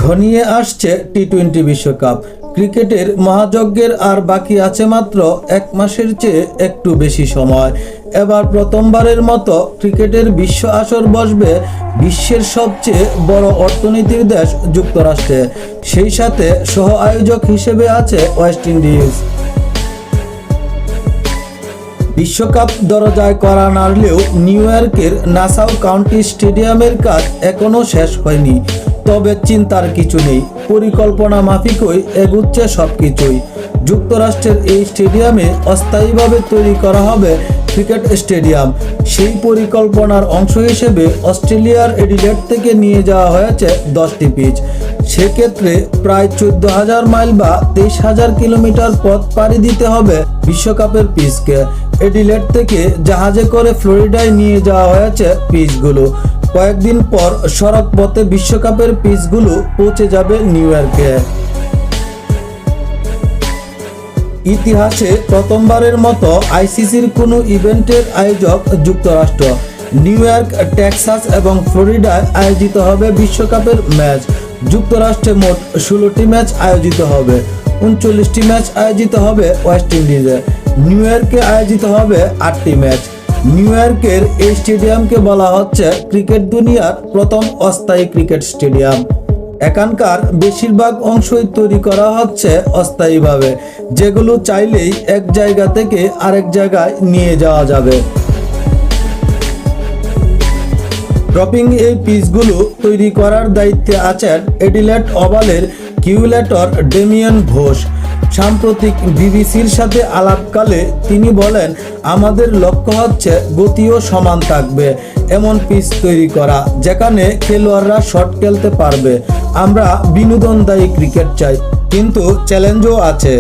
ঘনিয়ে আসছে টি-20 বিশ্বকাপ। ক্রিকেটের মহাযজ্ঞের আর বাকি আছে মাত্র 1 মাসের চেয়ে একটু বেশি সময়। এবার প্রথমবারের মতো ক্রিকেটের বিশ্ব আসর বসবে বিশ্বের সবচেয়ে বড় অর্থনীতির দেশ যুক্তরাষ্ট্রে। সেই সাথে সহ আয়োজক হিসেবে আছে ওয়েস্ট ইন্ডিজ। বিশ্বকাপ দরজায় কড়া নাড়লেও নিউ ইয়র্কের নাসাউ কাউন্টি স্টেডিয়ামের কাজ এখনও শেষ হয়নি। তবে চিন্তার কিছু নেই, পরিকল্পনা মাফিকই এগুচ্ছে সবকিছুই। যুক্তরাষ্ট্রের এই স্টেডিয়ামে অস্থায়ীভাবে তৈরি করা হবে ক্রিকেট স্টেডিয়াম। সেই পরিকল্পনার অংশ হিসেবে অস্ট্রেলিয়ার এডিলেড থেকে নিয়ে যাওয়া হয়েছে 10টি পিচ। সেক্ষেত্রে প্রায় 14,000 মাইল বা 23,000 কিলোমিটার পথ পাড়ি দিতে হবে বিশ্বকাপের পিচকে। এডিলেড থেকে জাহাজে করে ফ্লোরিডায় নিয়ে যাওয়া হয়েছে পিচগুলো। কয়েকদিন পর সড়ক পথে বিশ্বকাপের পিচগুলো পৌঁছে যাবে নিউ ইয়র্কে। ইতিহাসে প্রথমবারের মতো আইসিসির কোনো ইভেন্টের আয়োজক যুক্তরাষ্ট্র। নিউ ইয়র্ক, টেক্সাস এবং ফ্লোরিডায় আয়োজিত হবে বিশ্বকাপের ম্যাচ। যুক্তরাষ্ট্রে মোট 16টি ম্যাচ আয়োজিত হবে। 39টি ম্যাচ আয়োজিত হবে ওয়েস্ট ইন্ডিজে। নিউ ইয়র্কে আয়োজিত হবে 8টি ম্যাচ। নিউ ইয়র্কের এই স্টেডিয়ামকে বলা হচ্ছে ক্রিকেট দুনিয়ার প্রথম অস্থায়ী ক্রিকেট স্টেডিয়াম। এখানকার বেশিরভাগ অংশই তৈরি করা হচ্ছে অস্থায়ীভাবে, যেগুলো চাইলেই এক জায়গা থেকে আরেক জায়গায় নিয়ে যাওয়া যাবে। ড্রপিং এই পিচগুলো তৈরি করার দায়িত্বে আছেন এডিলেড ওভালের কিউরেটর ডেমিয়ান ঘোষ। সাম্প্রতিক বিবিসির সাথে আলাপকালে তিনি বলেন, আমাদের লক্ষ্য হচ্ছে গতিও সমান থাকবে এমন পিচ তৈরি করা, যেখানে খেলোয়াড়রা শট খেলতে পারবে। আমরা বিনোদনদায়ী ক্রিকেট চাই, কিন্তু চ্যালেঞ্জও আছে।